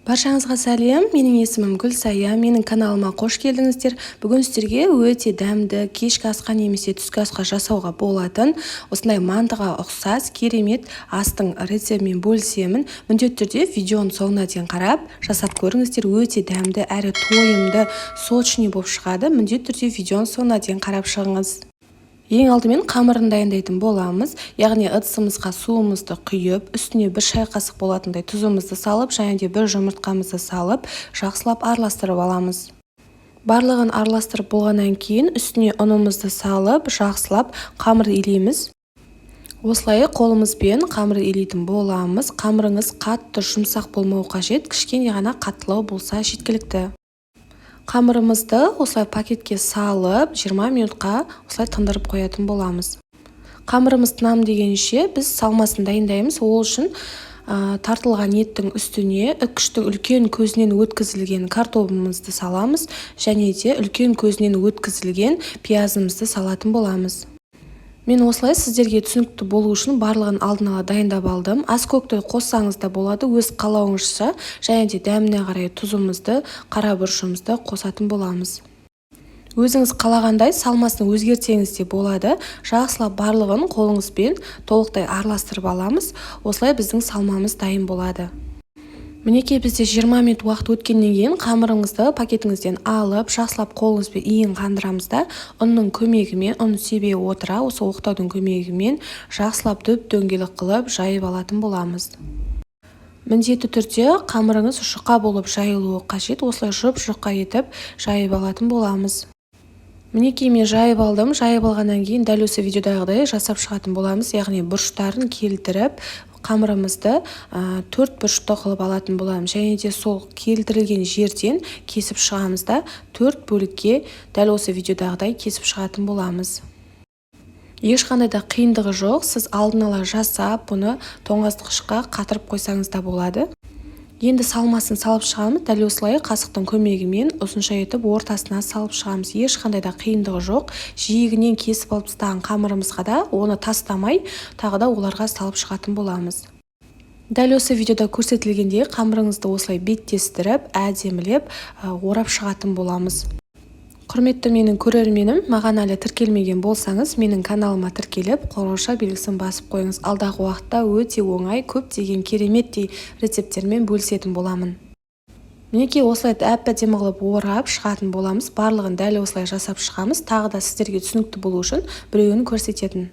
Баршаңызға сәлем, менің есімім Гүлсая, менің каналыма қош келдіңіздер. Бүгін сіздерге өте дәмді кешкі асқа немесе түскі асқа жасауға болатын осындай мантыға ұқсас керемет астың рецептімен бөлісемін. Міндетті түрде видеоның соңына дейін қарап жасап көріңіздер. Өте дәмді әрі тойымды сочный болып шығады. Міндетті түрде видеоның соңына дейін қарап шығыңыз. Ең алдымен қамырын дайындайтын боламыз. Яғни ыдысымызға суымызды құйып, үстіне 1 шай қасық болатындай тұзымызды салып, және де 1 жұмыртқамызды салып, жақсылап араластырып аламыз. Барлығын араластырып болғаннан кейін үстіне ұнымызды салып, жақсылап қамыр илейміз. Осылай қолымызбен қамыр илейтін боламыз. Қамырыңыз қатты жұмсақ болмауы қажет, кішкене ғана қаттылау болса жеткілікті. Қамырымызды осылай пакетке салып 20 минутқа осылай тындырып қоятын боламыз. Қамырымыз тынам дегенше біз салмасын дайындаймыз. Ол үшін тартылған еттің үстіне үкіштің үлкен көзінен өткізілген картобымызды саламыз, және де үлкен көзінен өткізілген пиязымызды салатын боламыз. Мен осылай сіздерге түсінікті болу үшін барлығын алдын ала дайындап алдым. Ас көкті қоссаңыз да болады, өз қалауыңызша, және де дәміне қарай тұзымызды, қара бұрышымызды қосатын боламыз. Өзіңіз қалағандай салмасын өзгертсеңіз де болады. Жақсылап барлығын қолыңызбен толықтай араластырып аламыз. Осылай біздің салмамыз дайын болады. Мінекей бізде 20 минут уақыт өткеннен кейін қамырыңызды пакетіңізден алып, жақсылап қолыңызбен иін қандырамыз да, ұнның көмегімен, ұн себе отыра, осы оқтаудың көмегімен жақсылап дөп-дөңгелек қылып жайып алатын боламыз. Міндетті түрде қамырыңыз жұқа болып жайылуы қажет, осылай жұп-жұқа етіп жайып алатын боламыз. Мінекей мен жайып алдым. Жайып алғаннан кейін дәл осы видеодағыдай жасап шығатын боламыз. Яғни бұрыштарын келтіріп, қамырымызды 4 бұрышты қылып алатын боламыз. Және де сол келтірілген жерден кесіп шығамыз да 4 бөлікке дәл осы видеодағыдай кесіп шығатын боламыз. Ешқандай да қиындығы жоқ. Сіз алдын ала жасап, бұны тоңазытқышқа қатырып қойсаңыз да болады. Енді салмасын салып шығамыз. Дәл осылай қасықтың көмегімен ұзынша етіп ортасына салып шығамыз. Ешқандай да қиындығы жоқ. Жиегінен кесіп алып тастаған қамырымызға да оны тастамай, тағы да оларға салып шығатын боламыз. Дәл осы видеода көрсетілгендей қамырыңызды осылай беттестіріп, әдемілеп орап шығатын боламыз. Құрметті менің көрерменім, маған әлі тіркелмеген болсаңыз, менің каналыма тіркеліп, қоңырауша белгісін басып қойыңыз. Алдағы уақытта өте оңай, көптеген кереметтей рецепттермен бөлісетін боламын. Мінекей осылай әп-әдемі қылып орап шығатын боламыз. Барлығын дәл осылай жасап шығамыз. Тағы да сіздерге түсінікті болу үшін біреуін көрсететін.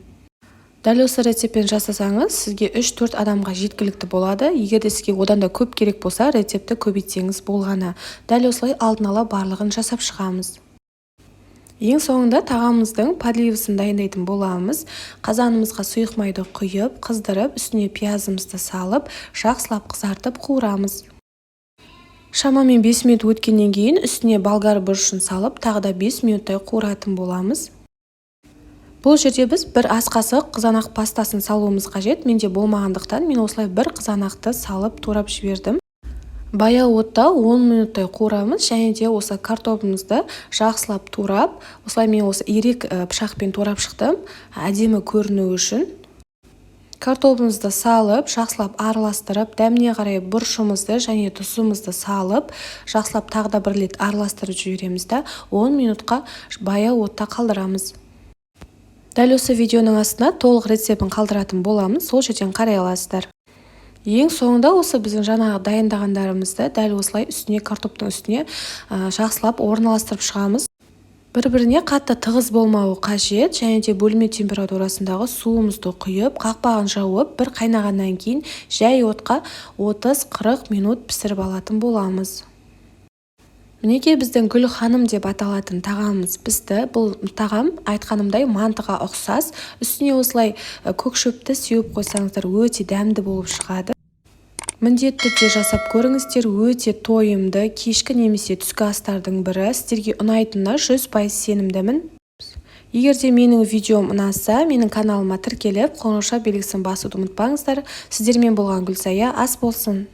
Дәл осы рецептпен жасасаңыз, сізге 3-4 адамға жеткілікті болады. Егер де сізге одан да көп керек болса, рецепті көбейтсеңіз болғаны. Дәл осылай алдын ала барлығын жасап шығамыз. Ең соңында тағамымыздың подливасын дайындайтын боламыз. Қазанымызға сұйық майды құйып, қыздырып, үстіне пиязымызды салып, жақсылап қызартып қуырамыз. Шамамен 5 минут өткеннен кейін үстіне болгар бұрышын салып, тағы да 5 минуттай қуыратын боламыз. Бұл жерде біз 1 ас қасық қызанақ пастасын салуымыз қажет. Менде болмағандықтан мен осылай 1 қызанақты салып турап жібердім. Баяу отта 10 минуттай қуырамыз, және де осы картобымызды жақсылап турап, осылай мен осы ирек пышақпен турап шықтым, әдемі көріну үшін. Картобымызды салып, жақсылап араластырып, дәміне қарай бұрышымызды және тұзымызды салып, жақсылап тағы да 1 рет араластырып жібереміз да 10 минутқа баяу отта қалдырамыз. Дәл осы видеоның астына толық рецептін қалдыратын боламыз, сол жерден қарай аласыздар. Ең соңында осы біздің жаңағы дайындағандарымызды дәл осылай үстіне, картоптың үстіне жақсылап орналастырып шығамыз. Бір-біріне қатты тығыз болмауы қажет, және де бөлме температурасындағы суымызды құйып, қақпағын жауып, бір қайнағаннан кейін жай отқа 30-40 минут пісіріп алатын боламыз. Мінекей біздің Гүл ханым деп аталатын тағамымыз пісті. Бұл тағам айтқанымдай мантыға ұқсас. Үстіне осылай көк шөпті сеуіп қойсаңыздар өте дәмді болып шығады. Міндетті түрде жасап көріңіздер, өте тойымды, кешкі немесе түскі астардың бірі. Сіздерге ұнайтынына 100% сенімдімін. Егер де менің видеом ұнаса, менің каналыма тіркеліп, қоңырауша белгісін басуды ұмытпаңыздар. Сіздермен болған Гүлсая, ас болсын.